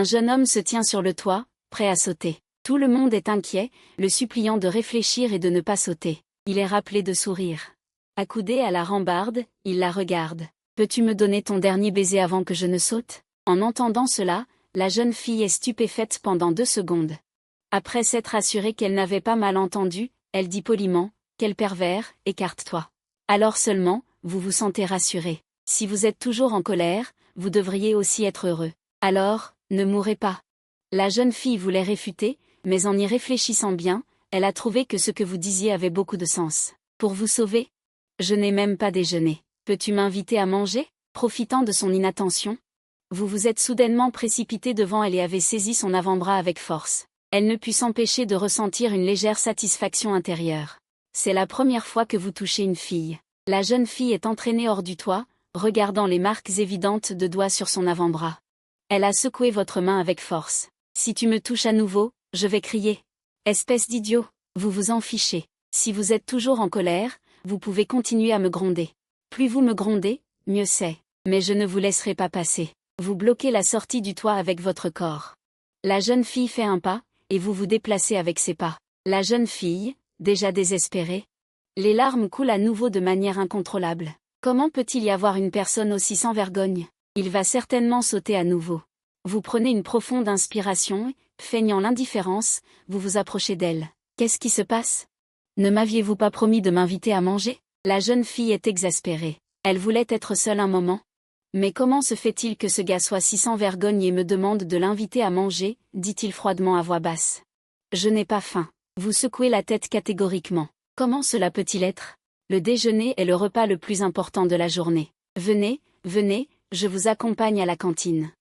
Un jeune homme se tient sur le toit, prêt à sauter. Tout le monde est inquiet, le suppliant de réfléchir et de ne pas sauter. Il est rappelé de sourire. Accoudé à la rambarde, il la regarde. « Peux-tu me donner ton dernier baiser avant que je ne saute ?» En entendant cela, la jeune fille est stupéfaite pendant 2 secondes. Après s'être assurée qu'elle n'avait pas mal entendu, elle dit poliment « Quel pervers, écarte-toi !» Alors seulement, vous vous sentez rassuré. Si vous êtes toujours en colère, vous devriez aussi être heureux. Alors, ne mourrez pas. La jeune fille voulait réfuter, mais en y réfléchissant bien, elle a trouvé que ce que vous disiez avait beaucoup de sens. Pour vous sauver ? Je n'ai même pas déjeuné. Peux-tu m'inviter à manger ? Profitant de son inattention. Vous vous êtes soudainement précipité devant elle et avez saisi son avant-bras avec force. Elle ne put s'empêcher de ressentir une légère satisfaction intérieure. C'est la première fois que vous touchez une fille. La jeune fille est entraînée hors du toit, regardant les marques évidentes de doigts sur son avant-bras. Elle a secoué votre main avec force. Si tu me touches à nouveau, je vais crier. Espèce d'idiot, vous vous en fichez. Si vous êtes toujours en colère, vous pouvez continuer à me gronder. Plus vous me grondez, mieux c'est. Mais je ne vous laisserai pas passer. Vous bloquez la sortie du toit avec votre corps. La jeune fille fait un pas, et vous vous déplacez avec ses pas. La jeune fille, déjà désespérée. Les larmes coulent à nouveau de manière incontrôlable. Comment peut-il y avoir une personne aussi sans vergogne ? Il va certainement sauter à nouveau. Vous prenez une profonde inspiration et, feignant l'indifférence, vous vous approchez d'elle. Qu'est-ce qui se passe ? Ne m'aviez-vous pas promis de m'inviter à manger ? La jeune fille est exaspérée. Elle voulait être seule un moment. Mais comment se fait-il que ce gars soit si sans vergogne et me demande de l'inviter à manger, dit-il froidement à voix basse. Je n'ai pas faim. Vous secouez la tête catégoriquement. Comment cela peut-il être ? Le déjeuner est le repas le plus important de la journée. Venez, venez, je vous accompagne à la cantine.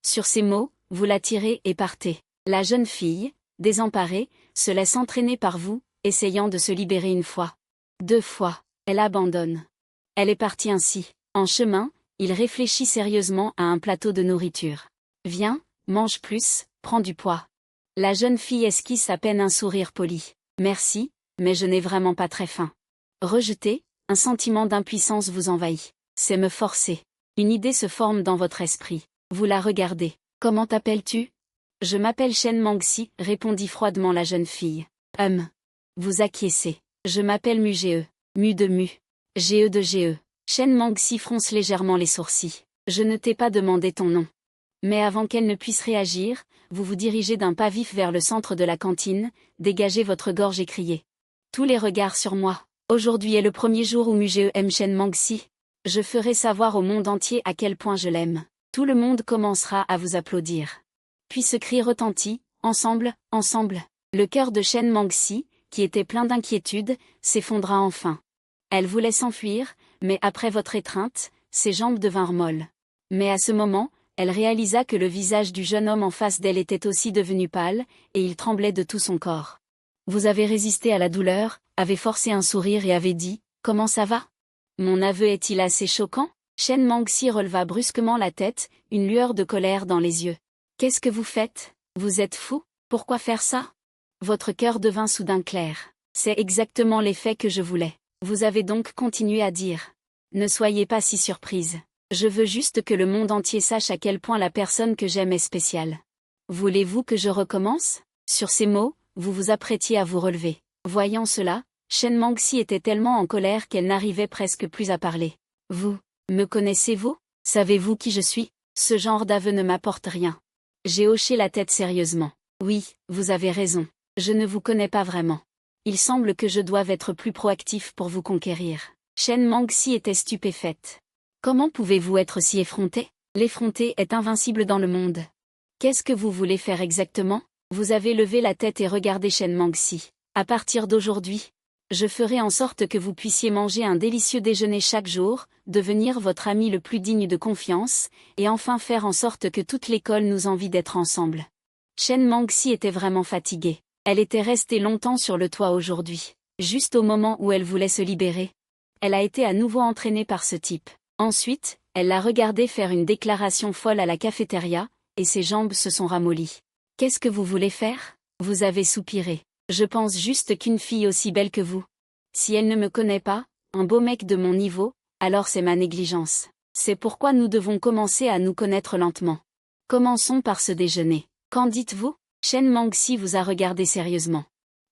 Sur ces mots, vous la tirez et partez. La jeune fille, désemparée, se laisse entraîner par vous, essayant de se libérer 1 fois. 2 fois, elle abandonne. Elle est partie ainsi. En chemin, il réfléchit sérieusement à un plateau de nourriture. Viens, mange plus, prends du poids. La jeune fille esquisse à peine un sourire poli. Merci, mais je n'ai vraiment pas très faim. Rejeté, un sentiment d'impuissance vous envahit. C'est me forcer. Une idée se forme dans votre esprit. Vous la regardez. Comment t'appelles-tu ? Je m'appelle Shen Mangxi, répondit froidement la jeune fille. Vous acquiescez. Je m'appelle Mu-Ge. Mu de Mu. Ge de Ge. Shen Mangxi fronce légèrement les sourcils. Je ne t'ai pas demandé ton nom. Mais avant qu'elle ne puisse réagir, vous vous dirigez d'un pas vif vers le centre de la cantine, dégagez votre gorge et criez. Tous les regards sur moi. Aujourd'hui est le premier jour où Mu-Ge aime Shen Mangxi. Je ferai savoir au monde entier à quel point je l'aime. Tout le monde commencera à vous applaudir. Puis ce cri retentit, ensemble, ensemble. Le cœur de Shen Mangxi, qui était plein d'inquiétude, s'effondra enfin. Elle voulait s'enfuir, mais après votre étreinte, ses jambes devinrent molles. Mais à ce moment, elle réalisa que le visage du jeune homme en face d'elle était aussi devenu pâle, et il tremblait de tout son corps. Vous avez résisté à la douleur, avez forcé un sourire et avez dit « Comment ça va ?» Mon aveu est-il assez choquant ? Shen Mangxi releva brusquement la tête, une lueur de colère dans les yeux. Qu'est-ce que vous faites ? Vous êtes fou ? Pourquoi faire ça ? Votre cœur devint soudain clair. C'est exactement l'effet que je voulais. Vous avez donc continué à dire. Ne soyez pas si surprise. Je veux juste que le monde entier sache à quel point la personne que j'aime est spéciale. Voulez-vous que je recommence ? Sur ces mots, vous vous apprêtiez à vous relever. Voyant cela, Shen Mangxi était tellement en colère qu'elle n'arrivait presque plus à parler. Vous, me connaissez-vous ? Savez-vous qui je suis ? Ce genre d'aveu ne m'apporte rien. J'ai hoché la tête sérieusement. Oui, vous avez raison. Je ne vous connais pas vraiment. Il semble que je doive être plus proactif pour vous conquérir. Shen Mangxi était stupéfaite. Comment pouvez-vous être si effronté ? L'effronté est invincible dans le monde. Qu'est-ce que vous voulez faire exactement ? Vous avez levé la tête et regardé Shen Mangxi. À partir d'aujourd'hui, je ferai en sorte que vous puissiez manger un délicieux déjeuner chaque jour, devenir votre ami le plus digne de confiance, et enfin faire en sorte que toute l'école nous envie d'être ensemble. Shen Mangxi était vraiment fatiguée. Elle était restée longtemps sur le toit aujourd'hui. Juste au moment où elle voulait se libérer. Elle a été à nouveau entraînée par ce type. Ensuite, elle l'a regardé faire une déclaration folle à la cafétéria, et ses jambes se sont ramollies. Qu'est-ce que vous voulez faire ? Vous avez soupiré. Je pense juste qu'une fille aussi belle que vous. Si elle ne me connaît pas, un beau mec de mon niveau, alors c'est ma négligence. C'est pourquoi nous devons commencer à nous connaître lentement. Commençons par ce déjeuner. Qu'en dites-vous? Chen Mangxi vous a regardé sérieusement.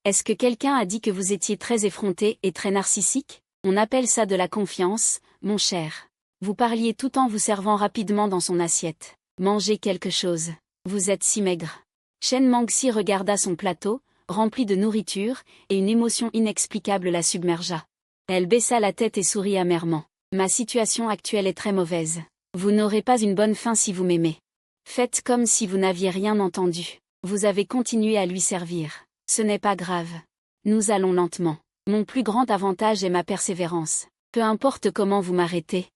Est-ce que quelqu'un a dit que vous étiez très effronté et très narcissique? On appelle ça de la confiance, mon cher. Vous parliez tout en vous servant rapidement dans son assiette. Mangez quelque chose. Vous êtes si maigre. Chen Mangxi regarda son plateau, rempli de nourriture, et une émotion inexplicable la submergea. Elle baissa la tête et sourit amèrement. Ma situation actuelle est très mauvaise. Vous n'aurez pas une bonne fin si vous m'aimez. Faites comme si vous n'aviez rien entendu. Vous avez continué à lui servir. Ce n'est pas grave. Nous allons lentement. Mon plus grand avantage est ma persévérance. Peu importe comment vous m'arrêtez.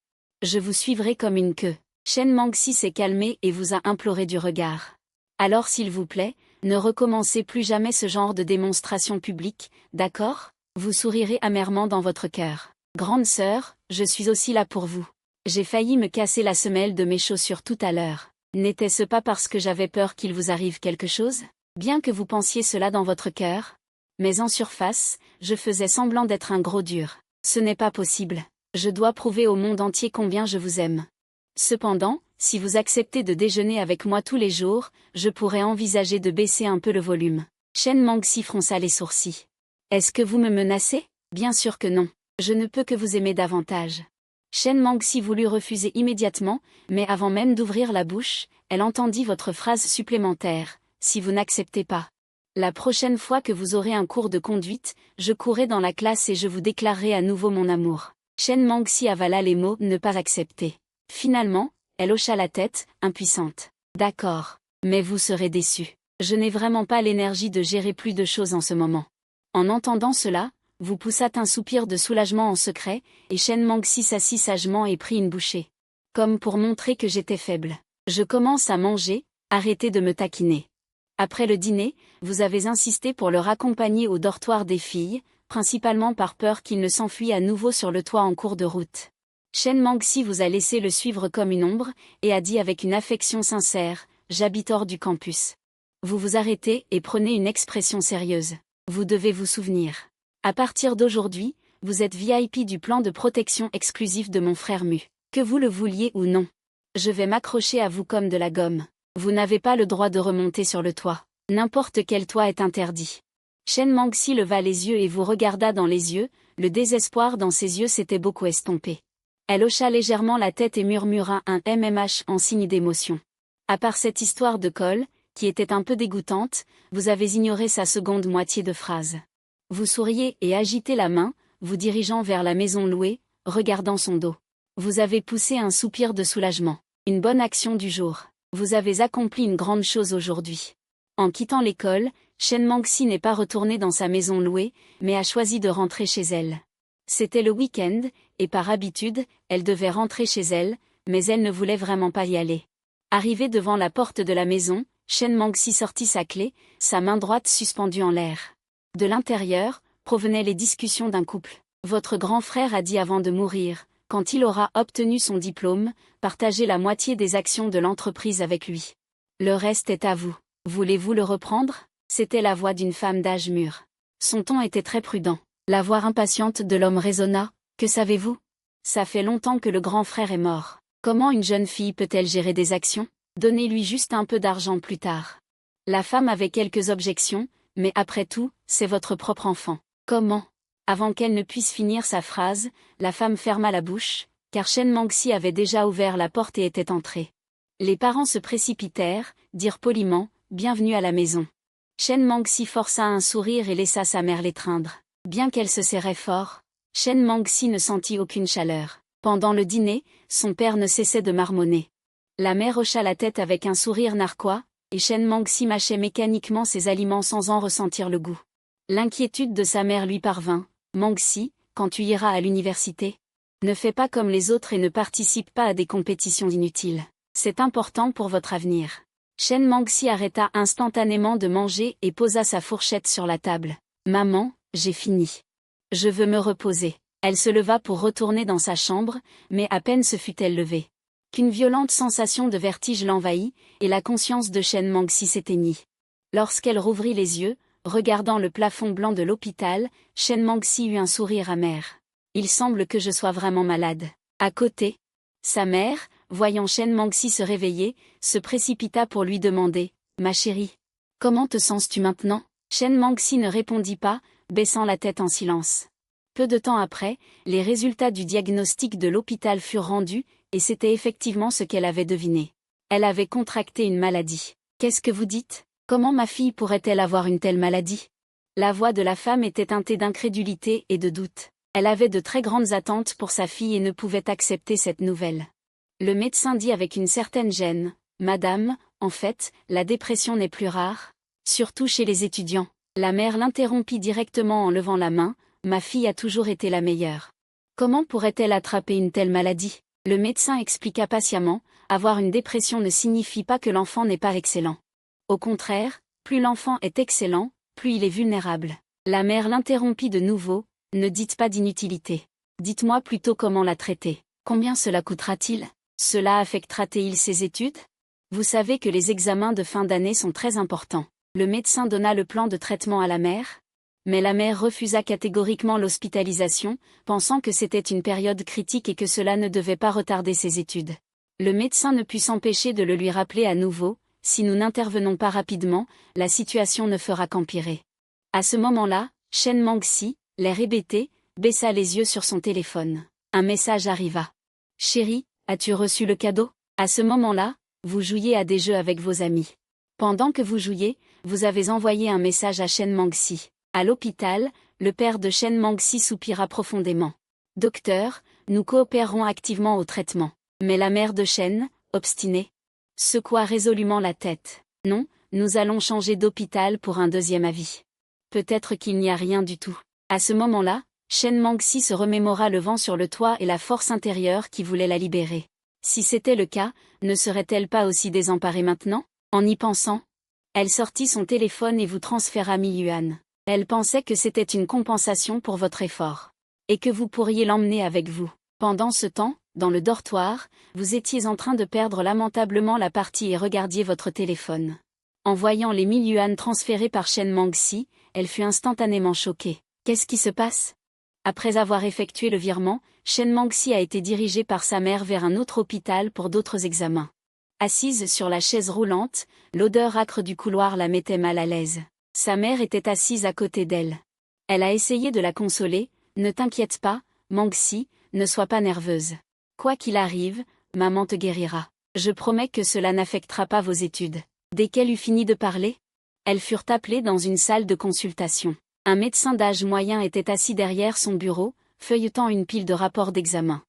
Je vous suivrai comme une queue. Chen Mangxi s'est calmé et vous a imploré du regard. Alors s'il vous plaît, ne recommencez plus jamais ce genre de démonstration publique, d'accord? Vous sourirez amèrement dans votre cœur. Grande sœur, je suis aussi là pour vous. J'ai failli me casser la semelle de mes chaussures tout à l'heure. N'était-ce pas parce que j'avais peur qu'il vous arrive quelque chose? Bien que vous pensiez cela dans votre cœur. Mais en surface, je faisais semblant d'être un gros dur. Ce n'est pas possible. Je dois prouver au monde entier combien je vous aime. Cependant, si vous acceptez de déjeuner avec moi tous les jours, je pourrais envisager de baisser un peu le volume. Chen Mangxi fronça les sourcils. Est-ce que vous me menacez? Bien sûr que non. Je ne peux que vous aimer davantage. Chen Mangxi voulut refuser immédiatement, mais avant même d'ouvrir la bouche, elle entendit votre phrase supplémentaire, si vous n'acceptez pas. La prochaine fois que vous aurez un cours de conduite, je courrai dans la classe et je vous déclarerai à nouveau mon amour. Chen Mangxi avala les mots « ne pas accepter ». Finalement, elle hocha la tête, impuissante. D'accord. Mais vous serez déçu. Je n'ai vraiment pas l'énergie de gérer plus de choses en ce moment. En entendant cela, vous poussâtes un soupir de soulagement en secret, et Chen Mangxi s'assit sagement et prit une bouchée. Comme pour montrer que j'étais faible. Je commence à manger, arrêtez de me taquiner. Après le dîner, vous avez insisté pour le raccompagner au dortoir des filles, principalement par peur qu'il ne s'enfuit à nouveau sur le toit en cours de route. Chen Mangxi vous a laissé le suivre comme une ombre, et a dit avec une affection sincère, « J'habite hors du campus. » Vous vous arrêtez et prenez une expression sérieuse. Vous devez vous souvenir. À partir d'aujourd'hui, vous êtes VIP du plan de protection exclusif de mon frère Mu. Que vous le vouliez ou non. Je vais m'accrocher à vous comme de la gomme. Vous n'avez pas le droit de remonter sur le toit. N'importe quel toit est interdit. Chen Mangxi leva les yeux et vous regarda dans les yeux, le désespoir dans ses yeux s'était beaucoup estompé. Elle hocha légèrement la tête et murmura un MMH en signe d'émotion. À part cette histoire de col, qui était un peu dégoûtante, vous avez ignoré sa seconde moitié de phrase. Vous souriez et agitez la main, vous dirigeant vers la maison louée, regardant son dos. Vous avez poussé un soupir de soulagement. Une bonne action du jour. Vous avez accompli une grande chose aujourd'hui. En quittant l'école, Chen Mangxi n'est pas retournée dans sa maison louée, mais a choisi de rentrer chez elle. C'était le week-end, et par habitude, elle devait rentrer chez elle, mais elle ne voulait vraiment pas y aller. Arrivée devant la porte de la maison, Chen Mangxi sortit sa clé, sa main droite suspendue en l'air. De l'intérieur, provenaient les discussions d'un couple. Votre grand frère a dit avant de mourir, quand il aura obtenu son diplôme, partagez la moitié des actions de l'entreprise avec lui. Le reste est à vous. Voulez-vous le reprendre? C'était la voix d'une femme d'âge mûr. Son ton était très prudent. La voix impatiente de l'homme résonna. Que savez-vous? Ça fait longtemps que le grand frère est mort. Comment une jeune fille peut-elle gérer des actions? Donnez-lui juste un peu d'argent plus tard. La femme avait quelques objections, mais après tout, c'est votre propre enfant. Comment? Avant qu'elle ne puisse finir sa phrase, la femme ferma la bouche, car Chen Mangxi avait déjà ouvert la porte et était entrée. Les parents se précipitèrent, dirent poliment, « Bienvenue à la maison ». Chen Mangxi força un sourire et laissa sa mère l'étreindre. Bien qu'elle se serrait fort, Chen Mangxi ne sentit aucune chaleur. Pendant le dîner, son père ne cessait de marmonner. La mère hocha la tête avec un sourire narquois, et Chen Mangxi mâchait mécaniquement ses aliments sans en ressentir le goût. L'inquiétude de sa mère lui parvint. « Mangxi, quand tu iras à l'université, ne fais pas comme les autres et ne participe pas à des compétitions inutiles. C'est important pour votre avenir. » Chen Mangxi arrêta instantanément de manger et posa sa fourchette sur la table. « Maman, j'ai fini. Je veux me reposer. » Elle se leva pour retourner dans sa chambre, mais à peine se fut-elle levée qu'une violente sensation de vertige l'envahit, et la conscience de Chen Mangxi s'éteignit. Lorsqu'elle rouvrit les yeux, regardant le plafond blanc de l'hôpital, Chen Mangxi eut un sourire amer. « Il semble que je sois vraiment malade. » À côté, sa mère, voyant Shen Mangxi se réveiller, se précipita pour lui demander « Ma chérie, comment te sens-tu maintenant ?» Shen Mangxi ne répondit pas, baissant la tête en silence. Peu de temps après, les résultats du diagnostic de l'hôpital furent rendus, et c'était effectivement ce qu'elle avait deviné. Elle avait contracté une maladie. « Qu'est-ce que vous dites ? Comment ma fille pourrait-elle avoir une telle maladie ?» La voix de la femme était teintée d'incrédulité et de doute. Elle avait de très grandes attentes pour sa fille et ne pouvait accepter cette nouvelle. Le médecin dit avec une certaine gêne « Madame, en fait, la dépression n'est plus rare, surtout chez les étudiants. » La mère l'interrompit directement en levant la main « Ma fille a toujours été la meilleure. Comment pourrait-elle attraper une telle maladie ?» Le médecin expliqua patiemment « Avoir une dépression ne signifie pas que l'enfant n'est pas excellent. Au contraire, plus l'enfant est excellent, plus il est vulnérable. » La mère l'interrompit de nouveau « Ne dites pas d'inutilité. Dites-moi plutôt comment la traiter. Combien cela coûtera-t-il ? Cela affectera-t-il ses études ? Vous savez que les examens de fin d'année sont très importants. » Le médecin donna le plan de traitement à la mère. Mais la mère refusa catégoriquement l'hospitalisation, pensant que c'était une période critique et que cela ne devait pas retarder ses études. Le médecin ne put s'empêcher de le lui rappeler à nouveau, « Si nous n'intervenons pas rapidement, la situation ne fera qu'empirer. » À ce moment-là, Shen Mangxi, l'air hébété, baissa les yeux sur son téléphone. Un message arriva. « Chérie, as-tu reçu le cadeau ? À ce moment-là, vous jouiez à des jeux avec vos amis. Pendant que vous jouiez, vous avez envoyé un message à Shen Mangxi. » À l'hôpital, le père de Shen Mangxi soupira profondément. « Docteur, nous coopérons activement au traitement. » Mais la mère de Shen, obstinée, secoua résolument la tête. « Non, nous allons changer d'hôpital pour un deuxième avis. Peut-être qu'il n'y a rien du tout. » À ce moment-là, Shen Mangxi se remémora le vent sur le toit et la force intérieure qui voulait la libérer. Si c'était le cas, ne serait-elle pas aussi désemparée maintenant ? En y pensant, elle sortit son téléphone et vous transféra 1000 yuan. Elle pensait que c'était une compensation pour votre effort. Et que vous pourriez l'emmener avec vous. Pendant ce temps, dans le dortoir, vous étiez en train de perdre lamentablement la partie et regardiez votre téléphone. En voyant les 1000 yuan transférés par Shen Mangxi, elle fut instantanément choquée. Qu'est-ce qui se passe ? Après avoir effectué le virement, Shen Mangxi a été dirigée par sa mère vers un autre hôpital pour d'autres examens. Assise sur la chaise roulante, l'odeur âcre du couloir la mettait mal à l'aise. Sa mère était assise à côté d'elle. Elle a essayé de la consoler, « Ne t'inquiète pas, Mangxi, ne sois pas nerveuse. Quoi qu'il arrive, maman te guérira. Je promets que cela n'affectera pas vos études. » Dès qu'elle eut fini de parler, elles furent appelées dans une salle de consultation. Un médecin d'âge moyen était assis derrière son bureau, feuilletant une pile de rapports d'examen.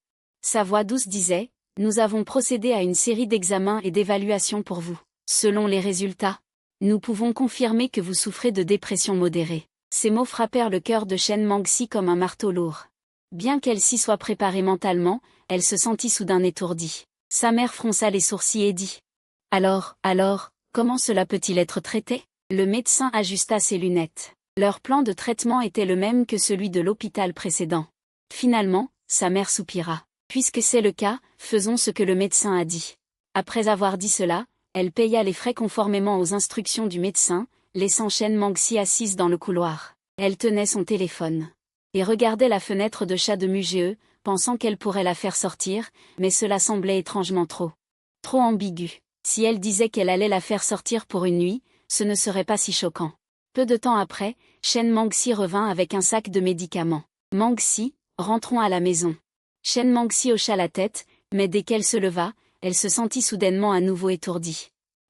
Sa voix douce disait « Nous avons procédé à une série d'examens et d'évaluations pour vous. Selon les résultats, nous pouvons confirmer que vous souffrez de dépression modérée. » Ces mots frappèrent le cœur de Shen Mangxi comme un marteau lourd. Bien qu'elle s'y soit préparée mentalement, elle se sentit soudain étourdie. Sa mère fronça les sourcils et dit « Alors, comment cela peut-il être traité ?» Le médecin ajusta ses lunettes. Leur plan de traitement était le même que celui de l'hôpital précédent. Finalement, sa mère soupira. « Puisque c'est le cas, faisons ce que le médecin a dit. » Après avoir dit cela, elle paya les frais conformément aux instructions du médecin, laissant Shen Mangxi assise dans le couloir. Elle tenait son téléphone. Et regardait la fenêtre de chat de Mugee, pensant qu'elle pourrait la faire sortir, mais cela semblait étrangement trop ambigu. Si elle disait qu'elle allait la faire sortir pour une nuit, ce ne serait pas si choquant. Peu de temps après, Shen Mangxi revint avec un sac de médicaments. « Mangxi, rentrons à la maison. » Shen Mangxi hocha la tête, mais dès qu'elle se leva, elle se sentit soudainement à nouveau étourdie.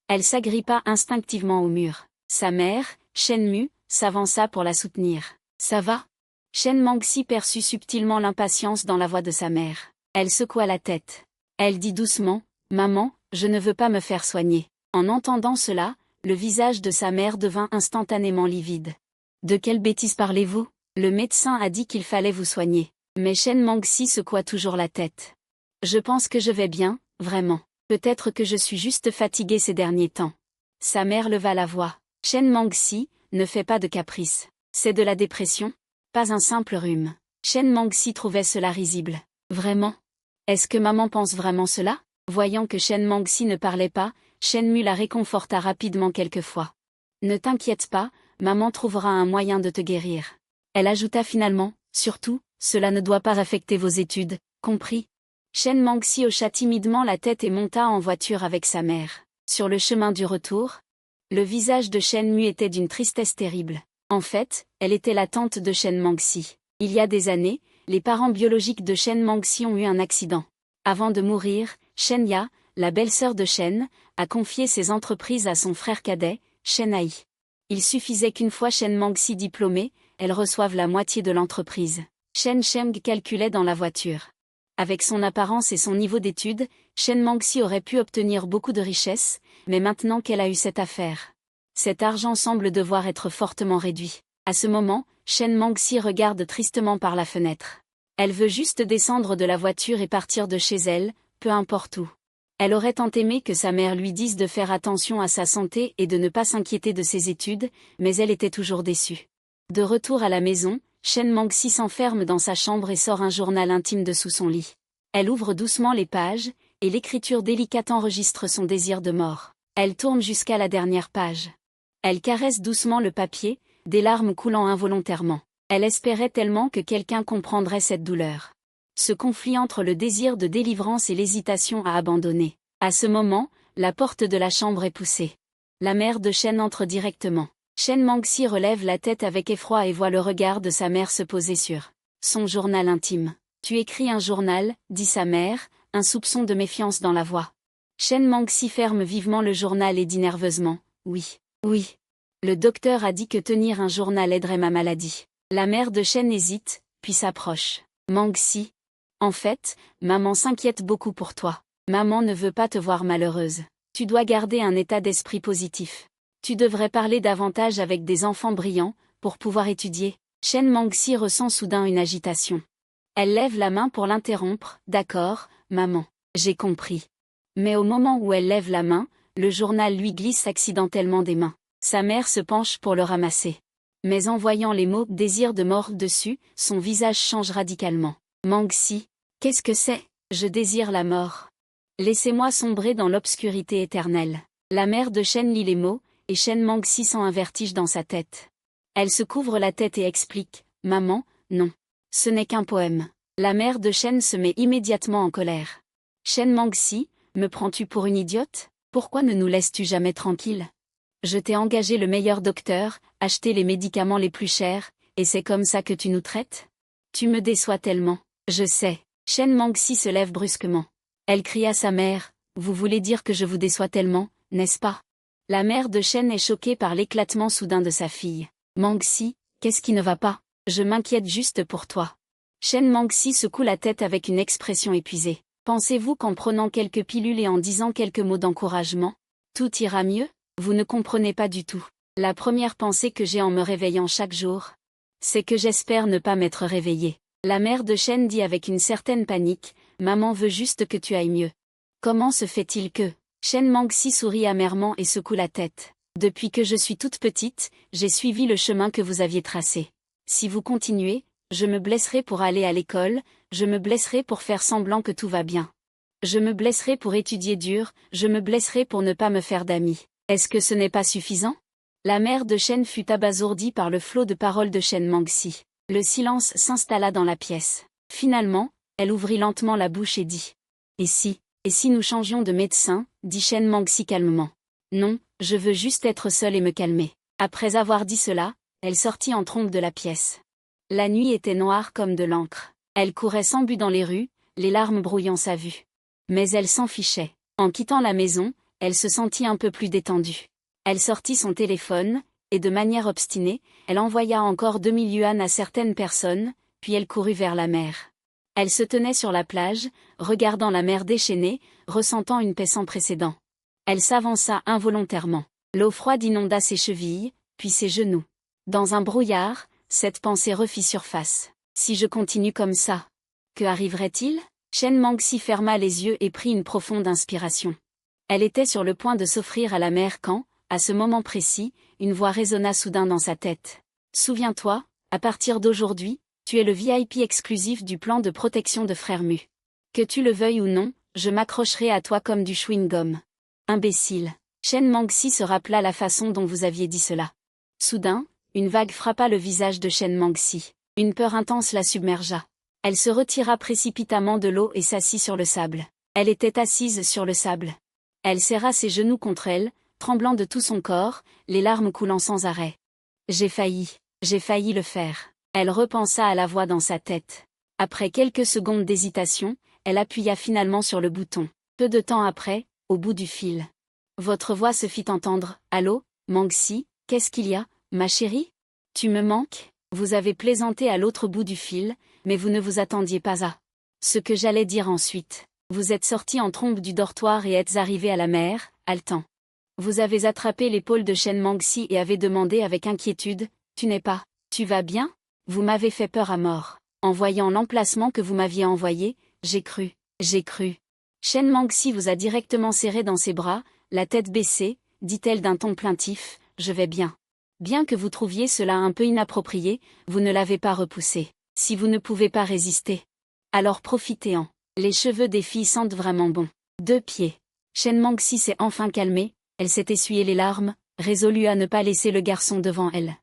Elle s'agrippa instinctivement au mur. Sa mère, Shen Mu, s'avança pour la soutenir. « Ça va ?» Shen Mangxi perçut subtilement l'impatience dans la voix de sa mère. Elle secoua la tête. Elle dit doucement « Maman, je ne veux pas me faire soigner. » En entendant cela, le visage de sa mère devint instantanément livide. « De quelle bêtise parlez-vous ? Le médecin a dit qu'il fallait vous soigner. » Mais Shen Mangxi secoua toujours la tête. « Je pense que je vais bien, vraiment. Peut-être que je suis juste fatiguée ces derniers temps. » Sa mère leva la voix. « Shen Mangxi, ne fais pas de caprice. C'est de la dépression ? Pas un simple rhume. » Shen Mangxi trouvait cela risible. « Vraiment ? Est-ce que maman pense vraiment cela ?» Voyant que Shen Mangxi ne parlait pas, Shen Mu la réconforta rapidement quelquefois. « Ne t'inquiète pas, maman trouvera un moyen de te guérir. » Elle ajouta finalement, « Surtout, cela ne doit pas affecter vos études, compris ?» Shen Mangxi hocha timidement la tête et monta en voiture avec sa mère. Sur le chemin du retour, le visage de Shen Mu était d'une tristesse terrible. En fait, elle était la tante de Shen Mangxi. Il y a des années, les parents biologiques de Shen Mangxi ont eu un accident. Avant de mourir, Shen Ya, la belle-sœur de Shen, a confié ses entreprises à son frère cadet, Shen Ai. Il suffisait qu'une fois Shen Mangxi diplômée, elle reçoive la moitié de l'entreprise. Shen Sheng calculait dans la voiture. Avec son apparence et son niveau d'études, Shen Mangxi aurait pu obtenir beaucoup de richesses, mais maintenant qu'elle a eu cette affaire, cet argent semble devoir être fortement réduit. À ce moment, Shen Mangxi regarde tristement par la fenêtre. Elle veut juste descendre de la voiture et partir de chez elle, peu importe où. Elle aurait tant aimé que sa mère lui dise de faire attention à sa santé et de ne pas s'inquiéter de ses études, mais elle était toujours déçue. De retour à la maison, Shen Mangxi s'enferme dans sa chambre et sort un journal intime de sous son lit. Elle ouvre doucement les pages, et l'écriture délicate enregistre son désir de mort. Elle tourne jusqu'à la dernière page. Elle caresse doucement le papier, des larmes coulant involontairement. Elle espérait tellement que quelqu'un comprendrait cette douleur. Ce conflit entre le désir de délivrance et l'hésitation à abandonner. À ce moment, la porte de la chambre est poussée. La mère de Shen entre directement. Shen Mangxi relève la tête avec effroi et voit le regard de sa mère se poser sur son journal intime. « Tu écris un journal » dit sa mère, un soupçon de méfiance dans la voix. Shen Mangxi ferme vivement le journal et dit nerveusement « Oui, oui. Le docteur a dit que tenir un journal aiderait ma maladie. » La mère de Shen hésite, puis s'approche. « Mangxi. En fait, maman s'inquiète beaucoup pour toi. Maman ne veut pas te voir malheureuse. Tu dois garder un état d'esprit positif. Tu devrais parler davantage avec des enfants brillants, pour pouvoir étudier. » Shen Mangxi ressent soudain une agitation. Elle lève la main pour l'interrompre. « D'accord, maman. J'ai compris. » Mais au moment où elle lève la main, le journal lui glisse accidentellement des mains. Sa mère se penche pour le ramasser. Mais en voyant les mots « désir de mort » dessus, son visage change radicalement. « Mangxi, qu'est-ce que c'est ? Je désire la mort. Laissez-moi sombrer dans l'obscurité éternelle. » La mère de Shen lit les mots, et Shen Mangxi sent un vertige dans sa tête. Elle se couvre la tête et explique « Maman, non. Ce n'est qu'un poème. » La mère de Shen se met immédiatement en colère. « Shen Mangxi, me prends-tu pour une idiote ? Pourquoi ne nous laisses-tu jamais tranquilles ? Je t'ai engagé le meilleur docteur, acheté les médicaments les plus chers, et c'est comme ça que tu nous traites ? Tu me déçois tellement. » « Je sais. » Shen Mangxi se lève brusquement. Elle crie à sa mère « Vous voulez dire que je vous déçois tellement, n'est-ce pas ?» La mère de Shen est choquée par l'éclatement soudain de sa fille. « Mangxi, qu'est-ce qui ne va pas ? Je m'inquiète juste pour toi. » Shen Mangxi secoue la tête avec une expression épuisée. « Pensez-vous qu'en prenant quelques pilules et en disant quelques mots d'encouragement, tout ira mieux ? Vous ne comprenez pas du tout. La première pensée que j'ai en me réveillant chaque jour, c'est que j'espère ne pas m'être réveillée. » La mère de Shen dit avec une certaine panique, « Maman veut juste que tu ailles mieux. » Comment se fait-il que… Shen Mangxi sourit amèrement et secoue la tête. « Depuis que je suis toute petite, j'ai suivi le chemin que vous aviez tracé. Si vous continuez, je me blesserai pour aller à l'école, je me blesserai pour faire semblant que tout va bien. Je me blesserai pour étudier dur, je me blesserai pour ne pas me faire d'amis. Est-ce que ce n'est pas suffisant ?» La mère de Shen fut abasourdie par le flot de paroles de Shen Mangxi. Le silence s'installa dans la pièce. Finalement, elle ouvrit lentement la bouche et dit « Et si nous changions de médecin ?» dit Shen Mangxi calmement. « Non, je veux juste être seule et me calmer. » Après avoir dit cela, elle sortit en trombe de la pièce. La nuit était noire comme de l'encre. Elle courait sans but dans les rues, les larmes brouillant sa vue. Mais elle s'en fichait. En quittant la maison, elle se sentit un peu plus détendue. Elle sortit son téléphone, et de manière obstinée, elle envoya encore 2000 yuans à certaines personnes, puis elle courut vers la mer. Elle se tenait sur la plage, regardant la mer déchaînée, ressentant une paix sans précédent. Elle s'avança involontairement. L'eau froide inonda ses chevilles, puis ses genoux. Dans un brouillard, cette pensée refit surface. Si je continue comme ça, que arriverait-il ? Shen Mangxi ferma les yeux et prit une profonde inspiration. Elle était sur le point de s'offrir à la mer quand, à ce moment précis, une voix résonna soudain dans sa tête. « Souviens-toi, à partir d'aujourd'hui, tu es le VIP exclusif du plan de protection de Frère Mu. Que tu le veuilles ou non, je m'accrocherai à toi comme du chewing-gum. » Imbécile. Shen Mangxi se rappela la façon dont vous aviez dit cela. Soudain, une vague frappa le visage de Shen Mangxi. Une peur intense la submergea. Elle se retira précipitamment de l'eau et s'assit sur le sable. Elle était assise sur le sable. Elle serra ses genoux contre elle, tremblant de tout son corps, les larmes coulant sans arrêt. J'ai failli le faire. Elle repensa à la voix dans sa tête. Après quelques secondes d'hésitation, elle appuya finalement sur le bouton. Peu de temps après, au bout du fil. Votre voix se fit entendre. Allô, Manxi, qu'est-ce qu'il y a, ma chérie? Tu me manques? Vous avez plaisanté à l'autre bout du fil, mais vous ne vous attendiez pas à ce que j'allais dire ensuite. Vous êtes sorti en trombe du dortoir et êtes arrivé à la mer, haletant. Vous avez attrapé l'épaule de Shen Manxi et avez demandé avec inquiétude, tu vas bien? Vous m'avez fait peur à mort. En voyant l'emplacement que vous m'aviez envoyé, j'ai cru. Shen Manxi vous a directement serré dans ses bras, la tête baissée, dit-elle d'un ton plaintif, je vais bien. Bien que vous trouviez cela un peu inapproprié, vous ne l'avez pas repoussé. Si vous ne pouvez pas résister, alors profitez-en. Les cheveux des filles sentent vraiment bon. 2 pieds. Shen Manxi s'est enfin calmée, elle s'est essuyé les larmes, résolue à ne pas laisser le garçon devant elle.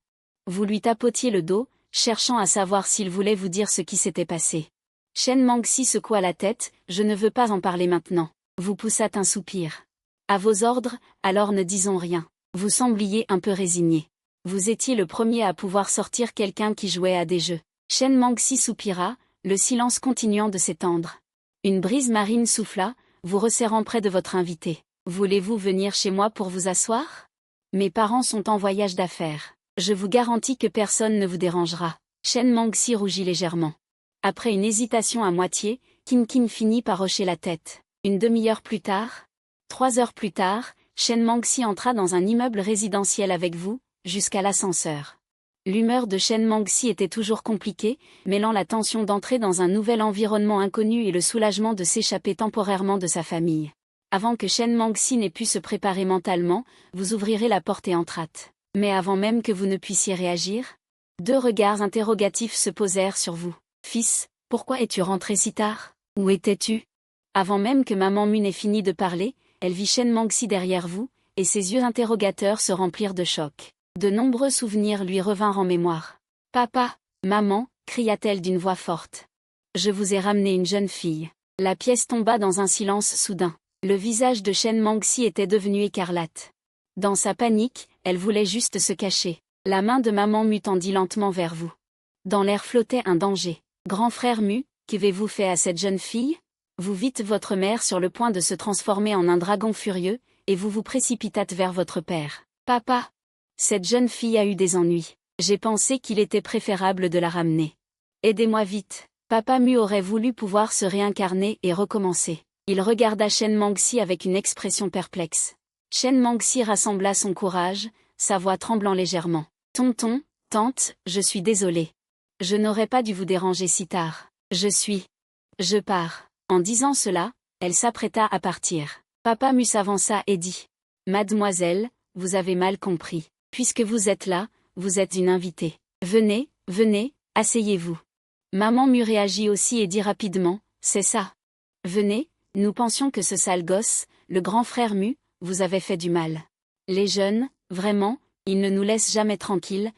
Vous lui tapotiez le dos, cherchant à savoir s'il voulait vous dire ce qui s'était passé. Shen Manxi secoua la tête, je ne veux pas en parler maintenant. Vous poussâtes un soupir. À vos ordres, alors ne disons rien. Vous sembliez un peu résigné. Vous étiez le premier à pouvoir sortir quelqu'un qui jouait à des jeux. Shen Manxi soupira, le silence continuant de s'étendre. Une brise marine souffla, vous resserrant près de votre invité. Voulez-vous venir chez moi pour vous asseoir? Mes parents sont en voyage d'affaires. Je vous garantis que personne ne vous dérangera. Shen Manxi rougit légèrement. Après une hésitation à moitié, Kin finit par hocher la tête. Une demi-heure plus tard? 3 heures plus tard, Shen Manxi entra dans un immeuble résidentiel avec vous, jusqu'à l'ascenseur. L'humeur de Shen Manxi était toujours compliquée, mêlant la tension d'entrer dans un nouvel environnement inconnu et le soulagement de s'échapper temporairement de sa famille. Avant que Shen Manxi n'ait pu se préparer mentalement, vous ouvrirez la porte et entreâtes. Mais avant même que vous ne puissiez réagir? 2 regards interrogatifs se posèrent sur vous. Fils, pourquoi es-tu rentré si tard? Où étais-tu? Avant même que maman Mu n'ait fini de parler, elle vit Shen Manxi derrière vous, et ses yeux interrogateurs se remplirent de choc. De nombreux souvenirs lui revinrent en mémoire. Papa, maman, cria-t-elle d'une voix forte. Je vous ai ramené une jeune fille. La pièce tomba dans un silence soudain. Le visage de Shen Manxi était devenu écarlate. Dans sa panique, elle voulait juste se cacher. La main de maman Mu tendit lentement vers vous. Dans l'air flottait un danger. Grand frère Mu, qu'avez-vous fait à cette jeune fille? Vous vîtes votre mère sur le point de se transformer en un dragon furieux, et vous vous précipitâtes vers votre père. Papa! Cette jeune fille a eu des ennuis. J'ai pensé qu'il était préférable de la ramener. Aidez-moi vite. Papa Mu aurait voulu pouvoir se réincarner et recommencer. Il regarda Shen Manxi avec une expression perplexe. Shen Manxi rassembla son courage, sa voix tremblant légèrement. Tonton, tante, je suis désolée. Je n'aurais pas dû vous déranger si tard. Je pars. En disant cela, elle s'apprêta à partir. Papa Mu s'avança et dit. Mademoiselle, vous avez mal compris. Puisque vous êtes là, vous êtes une invitée. Venez, asseyez-vous. Maman Mu réagit aussi et dit rapidement, c'est ça. Venez, nous pensions que ce sale gosse, le grand frère Mu, vous avait fait du mal. Les jeunes, vraiment, ils ne nous laissent jamais tranquilles.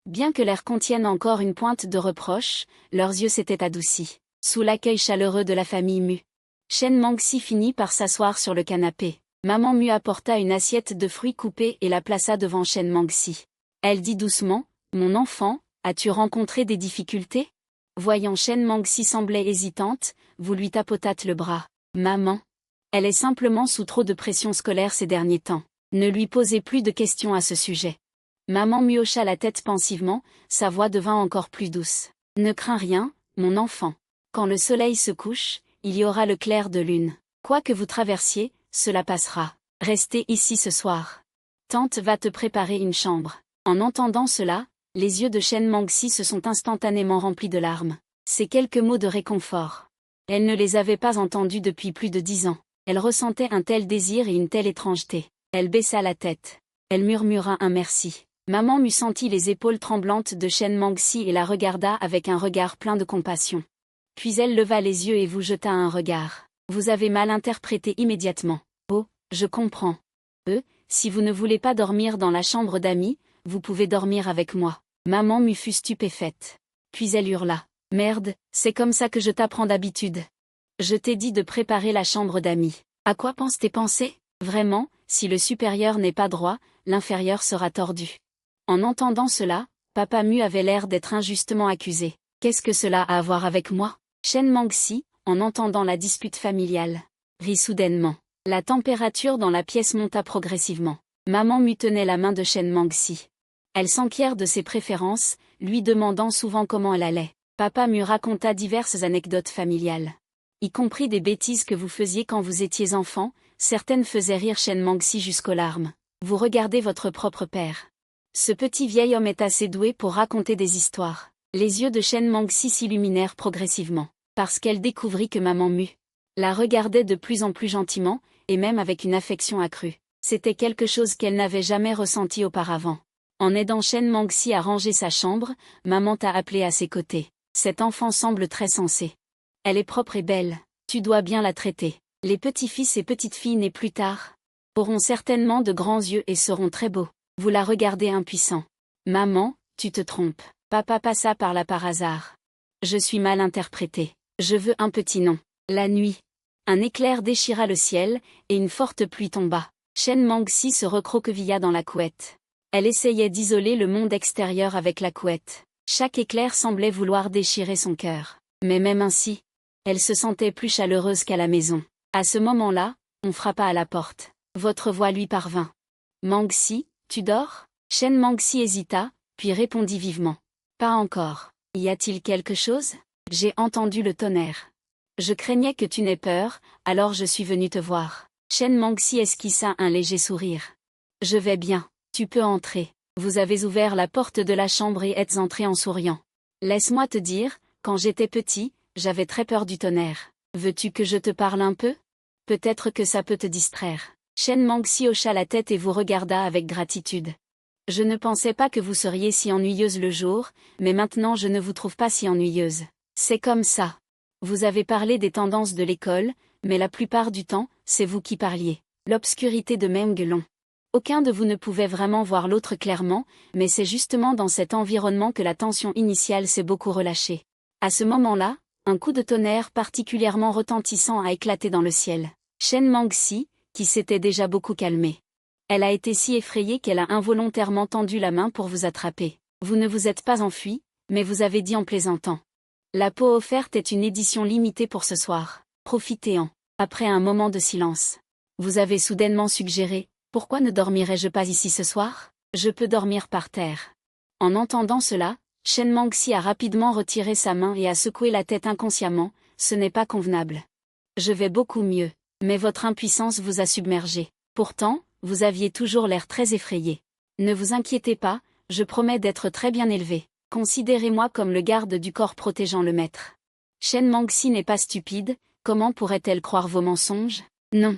Bien que l'air contienne encore une pointe de reproche, leurs yeux s'étaient adoucis, sous l'accueil chaleureux de la famille Mu. Shen Manxi finit par s'asseoir sur le canapé. Maman Mu apporta une assiette de fruits coupés et la plaça devant Shen Manxi. Elle dit doucement, mon enfant, as-tu rencontré des difficultés? Voyant Shen Manxi semblait hésitante, vous lui tapotâtes le bras. Maman. Elle est simplement sous trop de pression scolaire ces derniers temps. Ne lui posez plus de questions à ce sujet. Maman Mu hocha la tête pensivement, sa voix devint encore plus douce. Ne crains rien, mon enfant. Quand le soleil se couche, il y aura le clair de lune. Quoi que vous traversiez, cela passera. Restez ici ce soir. Tante va te préparer une chambre. En entendant cela, les yeux de Shen Manxi se sont instantanément remplis de larmes. Ces quelques mots de réconfort. Elle ne les avait pas entendus depuis plus de 10 ans. Elle ressentait un tel désir et une telle étrangeté. Elle baissa la tête. Elle murmura un merci. Maman Mu sentit les épaules tremblantes de Shen Manxi et la regarda avec un regard plein de compassion. Puis elle leva les yeux et vous jeta un regard. Vous avez mal interprété immédiatement. Oh, je comprends. Si vous ne voulez pas dormir dans la chambre d'amis, vous pouvez dormir avec moi. Maman Mu fut stupéfaite. Puis elle hurla. Merde, c'est comme ça que je t'apprends d'habitude. Je t'ai dit de préparer la chambre d'amis. À quoi pensent tes pensées? Vraiment, si le supérieur n'est pas droit, l'inférieur sera tordu. En entendant cela, Papa Mu avait l'air d'être injustement accusé. Qu'est-ce que cela a à voir avec moi? Shen Mangxi, en entendant la dispute familiale, rit soudainement. La température dans la pièce monta progressivement. Maman Mu tenait la main de Shen Mangxi. Elle s'enquiert de ses préférences, lui demandant souvent comment elle allait. Papa Mu raconta diverses anecdotes familiales. Y compris des bêtises que vous faisiez quand vous étiez enfant, certaines faisaient rire Shen Mangxi jusqu'aux larmes. Vous regardez votre propre père. Ce petit vieil homme est assez doué pour raconter des histoires. Les yeux de Shen Mangxi s'illuminèrent progressivement, parce qu'elle découvrit que maman Mu la regardait de plus en plus gentiment, et même avec une affection accrue. C'était quelque chose qu'elle n'avait jamais ressenti auparavant. En aidant Shen Mangxi à ranger sa chambre, maman t'a appelé à ses côtés. Cette enfant semble très sensée. Elle est propre et belle. Tu dois bien la traiter. Les petits-fils et petites-filles nés plus tard auront certainement de grands yeux et seront très beaux. Vous la regardez impuissant. Maman, tu te trompes. Papa passa par là par hasard. Je suis mal interprété. Je veux un petit nom. La nuit. Un éclair déchira le ciel, et une forte pluie tomba. Shen Mangxi se recroquevilla dans la couette. Elle essayait d'isoler le monde extérieur avec la couette. Chaque éclair semblait vouloir déchirer son cœur. Mais même ainsi, elle se sentait plus chaleureuse qu'à la maison. À ce moment-là, on frappa à la porte. Votre voix lui parvint. Mangxi, tu dors? Shen Mangxi hésita, puis répondit vivement. Pas encore. Y a-t-il quelque chose? J'ai entendu le tonnerre. Je craignais que tu n'aies peur, alors je suis venu te voir. Shen Mangxi esquissa un léger sourire. Je vais bien, tu peux entrer. Vous avez ouvert la porte de la chambre et êtes entré en souriant. Laisse-moi te dire, quand j'étais petit, j'avais très peur du tonnerre. Veux-tu que je te parle un peu? Peut-être que ça peut te distraire. Shen Mangxi hocha la tête et vous regarda avec gratitude. Je ne pensais pas que vous seriez si ennuyeuse le jour, mais maintenant je ne vous trouve pas si ennuyeuse. C'est comme ça. Vous avez parlé des tendances de l'école, mais la plupart du temps, c'est vous qui parliez. L'obscurité de Mengelon. Aucun de vous ne pouvait vraiment voir l'autre clairement, mais c'est justement dans cet environnement que la tension initiale s'est beaucoup relâchée. À ce moment-là, un coup de tonnerre particulièrement retentissant a éclaté dans le ciel. Shen Mangxi, qui s'était déjà beaucoup calmée. Elle a été si effrayée qu'elle a involontairement tendu la main pour vous attraper. Vous ne vous êtes pas enfui, mais vous avez dit en plaisantant. La peau offerte est une édition limitée pour ce soir. Profitez-en. Après un moment de silence. Vous avez soudainement suggéré, pourquoi ne dormirais-je pas ici ce soir? Je peux dormir par terre. En entendant cela, Shen Mangxi a rapidement retiré sa main et a secoué la tête inconsciemment, ce n'est pas convenable. Je vais beaucoup mieux, mais votre impuissance vous a submergé. Pourtant, vous aviez toujours l'air très effrayé. Ne vous inquiétez pas, je promets d'être très bien élevé. Considérez-moi comme le garde du corps protégeant le maître. Shen Mangxi n'est pas stupide, comment pourrait-elle croire vos mensonges? Non.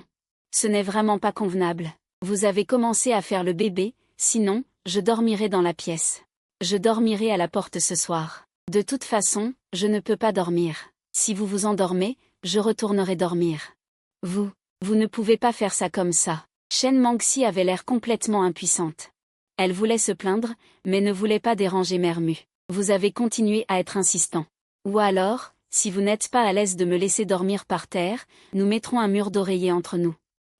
Ce n'est vraiment pas convenable. Vous avez commencé à faire le bébé, sinon, je dormirai dans la pièce. Je dormirai à la porte ce soir. De toute façon, je ne peux pas dormir. Si vous vous endormez, je retournerai dormir. Vous ne pouvez pas faire ça comme ça. Shen Mangxi avait l'air complètement impuissante. Elle voulait se plaindre, mais ne voulait pas déranger Mère Mu. Vous avez continué à être insistant. Ou alors, si vous n'êtes pas à l'aise de me laisser dormir par terre, nous mettrons un mur d'oreiller entre nous.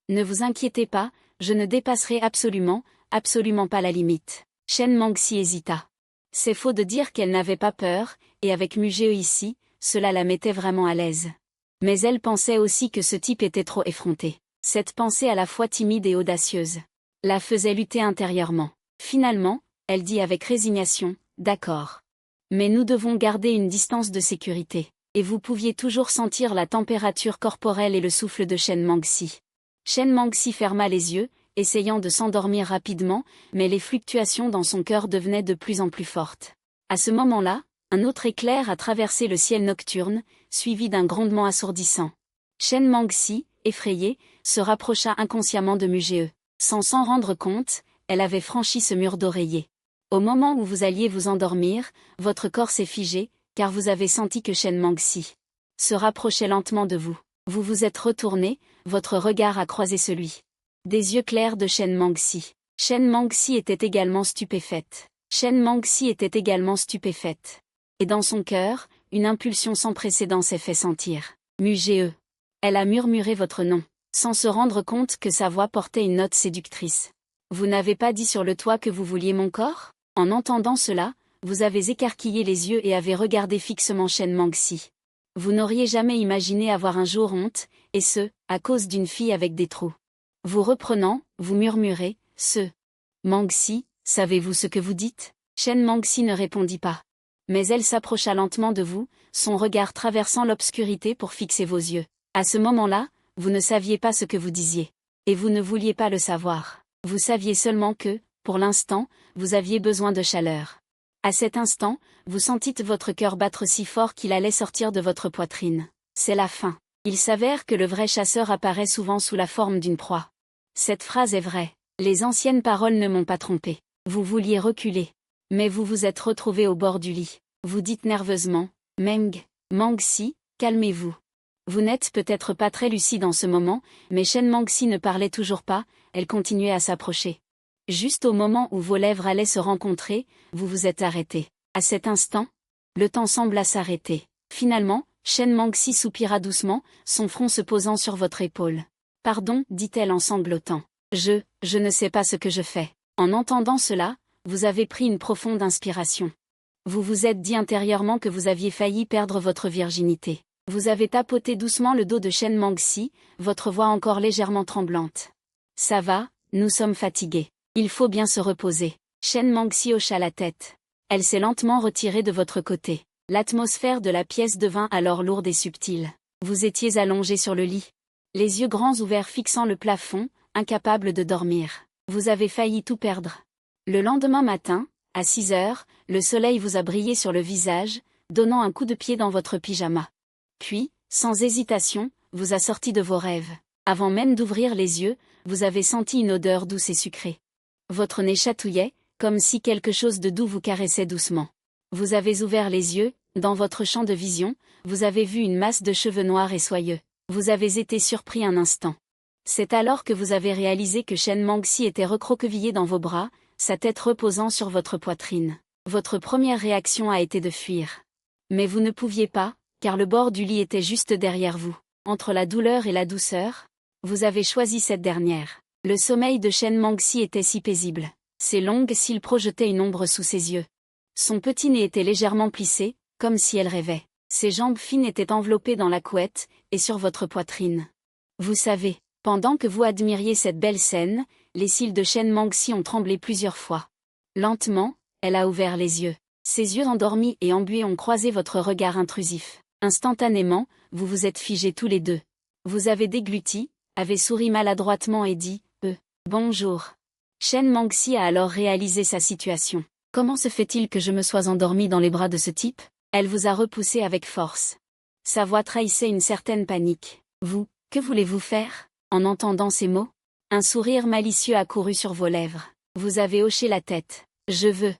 Ne vous inquiétez pas, je ne dépasserai absolument pas la limite. Shen Mangxi hésita. C'est faux de dire qu'elle n'avait pas peur, et avec Mugeo ici, cela la mettait vraiment à l'aise. Mais elle pensait aussi que ce type était trop effronté. Cette pensée à la fois timide et audacieuse la faisait lutter intérieurement. Finalement, elle dit avec résignation, d'accord. Mais nous devons garder une distance de sécurité. Et vous pouviez toujours sentir la température corporelle et le souffle de Shen Mangxi. Shen Mangxi ferma les yeux, essayant de s'endormir rapidement, mais les fluctuations dans son cœur devenaient de plus en plus fortes. À ce moment-là, un autre éclair a traversé le ciel nocturne, suivi d'un grondement assourdissant. Shen Mangxi, effrayée, se rapprocha inconsciemment de Mugeo. Sans s'en rendre compte, elle avait franchi ce mur d'oreiller. Au moment où vous alliez vous endormir, votre corps s'est figé, car vous avez senti que Shen Mangxi se rapprochait lentement de vous. Vous vous êtes retourné, votre regard a croisé celui des yeux clairs de Shen Mangxi. Shen Mangxi était également stupéfaite. Shen Mangxi était également stupéfaite. Et dans son cœur, une impulsion sans précédent s'est fait sentir. Mugee. Elle a murmuré votre nom, sans se rendre compte que sa voix portait une note séductrice. Vous n'avez pas dit sur le toit que vous vouliez mon corps? En entendant cela, vous avez écarquillé les yeux et avez regardé fixement Shen Mangxi. Vous n'auriez jamais imaginé avoir un jour honte, et ce, à cause d'une fille avec des trous. Vous reprenant, vous murmurez, Mangxi, savez-vous ce que vous dites? Shen Mangxi ne répondit pas. Mais elle s'approcha lentement de vous, son regard traversant l'obscurité pour fixer vos yeux. À ce moment-là, vous ne saviez pas ce que vous disiez. Et vous ne vouliez pas le savoir. Vous saviez seulement que, pour l'instant, vous aviez besoin de chaleur. À cet instant, vous sentîtes votre cœur battre si fort qu'il allait sortir de votre poitrine. C'est la fin. Il s'avère que le vrai chasseur apparaît souvent sous la forme d'une proie. Cette phrase est vraie. Les anciennes paroles ne m'ont pas trompé. Vous vouliez reculer. Mais vous vous êtes retrouvé au bord du lit. Vous dites nerveusement, Mangxi, calmez-vous. Vous n'êtes peut-être pas très lucide en ce moment, mais Shen Mangxi ne parlait toujours pas, elle continuait à s'approcher. Juste au moment où vos lèvres allaient se rencontrer, vous vous êtes arrêté. À cet instant, le temps sembla s'arrêter. Finalement, Shen Mangxi soupira doucement, son front se posant sur votre épaule. Pardon, dit-elle en sanglotant. Je ne sais pas ce que je fais. En entendant cela, vous avez pris une profonde inspiration. Vous vous êtes dit intérieurement que vous aviez failli perdre votre virginité. Vous avez tapoté doucement le dos de Shen Mangxi, votre voix encore légèrement tremblante. Ça va, nous sommes fatigués. Il faut bien se reposer. Shen Mangxi hocha la tête. Elle s'est lentement retirée de votre côté. L'atmosphère de la pièce devint alors lourde et subtile. Vous étiez allongé sur le lit. Les yeux grands ouverts fixant le plafond, incapable de dormir. Vous avez failli tout perdre. Le lendemain matin, à 6 heures, le soleil vous a brillé sur le visage, donnant un coup de pied dans votre pyjama. Puis, sans hésitation, vous a sorti de vos rêves. Avant même d'ouvrir les yeux, vous avez senti une odeur douce et sucrée. Votre nez chatouillait, comme si quelque chose de doux vous caressait doucement. Vous avez ouvert les yeux, dans votre champ de vision, vous avez vu une masse de cheveux noirs et soyeux. Vous avez été surpris un instant. C'est alors que vous avez réalisé que Shen Mangxi était recroquevillé dans vos bras, sa tête reposant sur votre poitrine. Votre première réaction a été de fuir. Mais vous ne pouviez pas, car le bord du lit était juste derrière vous. Entre la douleur et la douceur, vous avez choisi cette dernière. Le sommeil de Shen Mangxi était si paisible. Ses longues cils projetaient une ombre sous ses yeux. Son petit nez était légèrement plissé, comme si elle rêvait. Ses jambes fines étaient enveloppées dans la couette, et sur votre poitrine. Vous savez, pendant que vous admiriez cette belle scène, les cils de Shen Mangxi ont tremblé plusieurs fois. Lentement, elle a ouvert les yeux. Ses yeux endormis et embués ont croisé votre regard intrusif. Instantanément, vous vous êtes figés tous les deux. Vous avez dégluti, avez souri maladroitement et dit « Bonjour ». Shen Mangxi a alors réalisé sa situation. Comment se fait-il que je me sois endormie dans les bras de ce type? Elle vous a repoussé avec force. Sa voix trahissait une certaine panique. Vous, que voulez-vous faire? En entendant ces mots, un sourire malicieux a couru sur vos lèvres. Vous avez hoché la tête. Je veux.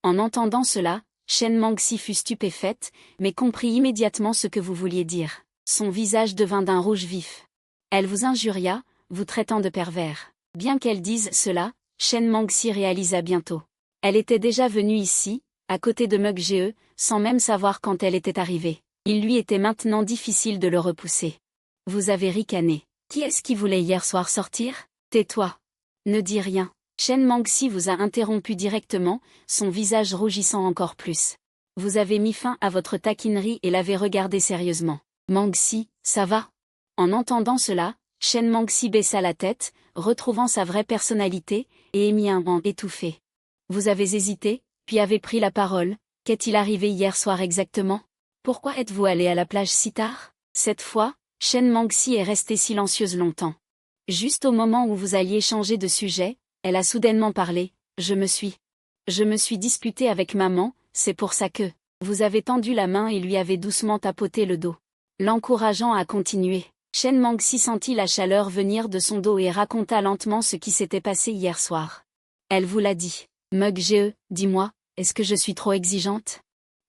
En entendant cela, Shen Mangxi fut stupéfaite, mais comprit immédiatement ce que vous vouliez dire. Son visage devint d'un rouge vif. Elle vous injuria, vous traitant de pervers. Bien qu'elle dise cela, Shen Mangxi réalisa bientôt. Elle était déjà venue ici, à côté de Mugee, sans même savoir quand elle était arrivée. Il lui était maintenant difficile de le repousser. Vous avez ricané. Qui est-ce qui voulait hier soir sortir? Tais-toi. Ne dis rien. Shen Mangxi vous a interrompu directement, son visage rougissant encore plus. Vous avez mis fin à votre taquinerie et l'avez regardé sérieusement. Mangxi, ça va? En entendant cela, Shen Mangxi baissa la tête, retrouvant sa vraie personnalité, et émit un « étouffé ». Vous avez hésité, puis avez pris la parole. Qu'est-il arrivé hier soir exactement? Pourquoi êtes-vous allé à la plage si tard? Cette fois, Shen Mangxi est restée silencieuse longtemps. Juste au moment où vous alliez changer de sujet, elle a soudainement parlé. Je me suis disputée avec maman, c'est pour ça que... Vous avez tendu la main et lui avez doucement tapoté le dos. L'encourageant à continuer. Shen Mangxi sentit la chaleur venir de son dos et raconta lentement ce qui s'était passé hier soir. Elle vous l'a dit. Mugee, dis-moi, est-ce que je suis trop exigeante?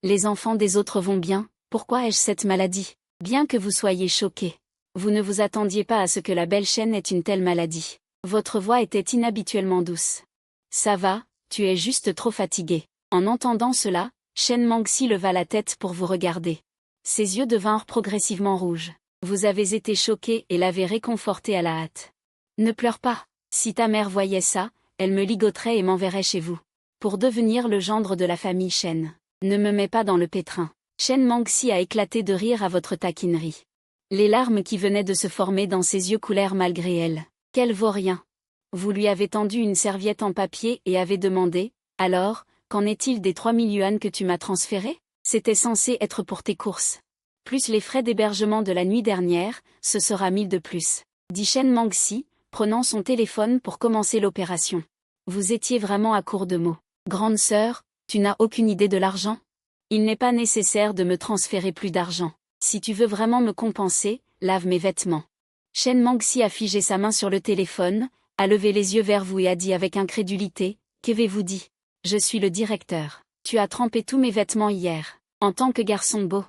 Les enfants des autres vont bien, pourquoi ai-je cette maladie? Bien que vous soyez choqué. Vous ne vous attendiez pas à ce que la belle Shen ait une telle maladie. Votre voix était inhabituellement douce. Ça va, tu es juste trop fatigué. En entendant cela, Shen Mangxi leva la tête pour vous regarder. Ses yeux devinrent progressivement rouges. Vous avez été choqué et l'avez réconforté à la hâte. Ne pleure pas. Si ta mère voyait ça, elle me ligoterait et m'enverrait chez vous. Pour devenir le gendre de la famille Shen. Ne me mets pas dans le pétrin. Shen Mangxi a éclaté de rire à votre taquinerie. Les larmes qui venaient de se former dans ses yeux coulèrent malgré elle. Qu'elle vaut rien. Vous lui avez tendu une serviette en papier et avez demandé, alors, qu'en est-il des 3000 yuans que tu m'as transférés? C'était censé être pour tes courses. Plus les frais d'hébergement de la nuit dernière, ce sera 1000 de plus. Dit Shen Mangxi, prenant son téléphone pour commencer l'opération. Vous étiez vraiment à court de mots. Grande sœur, tu n'as aucune idée de l'argent? Il n'est pas nécessaire de me transférer plus d'argent. Si tu veux vraiment me compenser, lave mes vêtements. Shen Mangxi a figé sa main sur le téléphone, a levé les yeux vers vous et a dit avec incrédulité, qu'avez-vous dit? Je suis le directeur. Tu as trempé tous mes vêtements hier. En tant que garçon beau.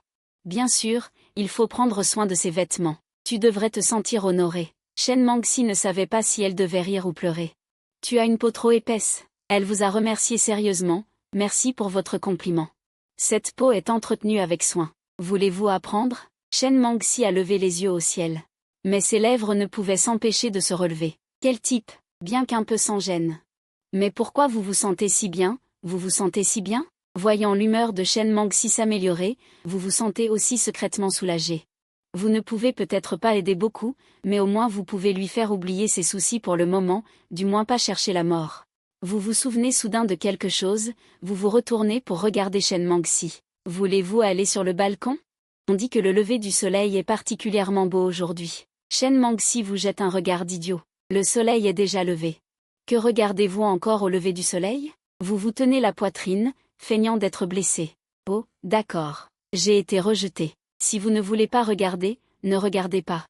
Bien sûr, il faut prendre soin de ses vêtements. Tu devrais te sentir honoré. Shen Mangxi ne savait pas si elle devait rire ou pleurer. Tu as une peau trop épaisse. Elle vous a remercié sérieusement, merci pour votre compliment. Cette peau est entretenue avec soin. Voulez-vous apprendre? Shen Mangxi a levé les yeux au ciel. Mais ses lèvres ne pouvaient s'empêcher de se relever. Quel type, bien qu'un peu sans gêne. Mais pourquoi vous vous sentez si bien, vous vous sentez si bien? Voyant l'humeur de Shen Mangxi s'améliorer, vous vous sentez aussi secrètement soulagé. Vous ne pouvez peut-être pas aider beaucoup, mais au moins vous pouvez lui faire oublier ses soucis pour le moment, du moins pas chercher la mort. Vous vous souvenez soudain de quelque chose, vous vous retournez pour regarder Shen Mangxi. Voulez-vous aller sur le balcon? On dit que le lever du soleil est particulièrement beau aujourd'hui. Shen Mangxi vous jette un regard d'idiot. Le soleil est déjà levé. Que regardez-vous encore au lever du soleil? Vous vous tenez la poitrine, feignant d'être blessé. Oh, d'accord. J'ai été rejeté. Si vous ne voulez pas regarder, ne regardez pas.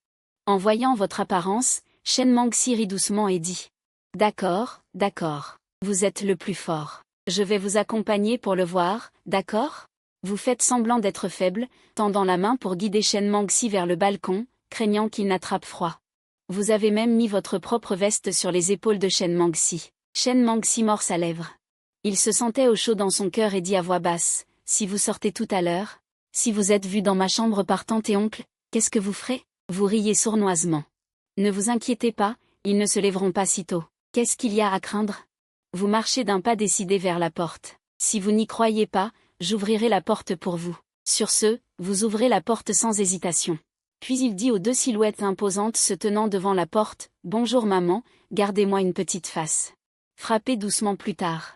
En voyant votre apparence, Shen Mangxi rit doucement et dit. D'accord, d'accord. Vous êtes le plus fort. Je vais vous accompagner pour le voir, d'accord? Vous faites semblant d'être faible, tendant la main pour guider Shen Mangxi vers le balcon, craignant qu'il n'attrape froid. Vous avez même mis votre propre veste sur les épaules de Shen Mangxi. Shen Mangxi mord sa lèvre. Il se sentait au chaud dans son cœur et dit à voix basse, « Si vous sortez tout à l'heure, si vous êtes vu dans ma chambre par tante et oncle, qu'est-ce que vous ferez? » Vous riez sournoisement. Ne vous inquiétez pas, ils ne se lèveront pas sitôt. Qu'est-ce qu'il y a à craindre? Vous marchez d'un pas décidé vers la porte. Si vous n'y croyez pas, j'ouvrirai la porte pour vous. Sur ce, vous ouvrez la porte sans hésitation. Puis il dit aux deux silhouettes imposantes se tenant devant la porte, « Bonjour maman, gardez-moi une petite face. Frappez doucement plus tard. »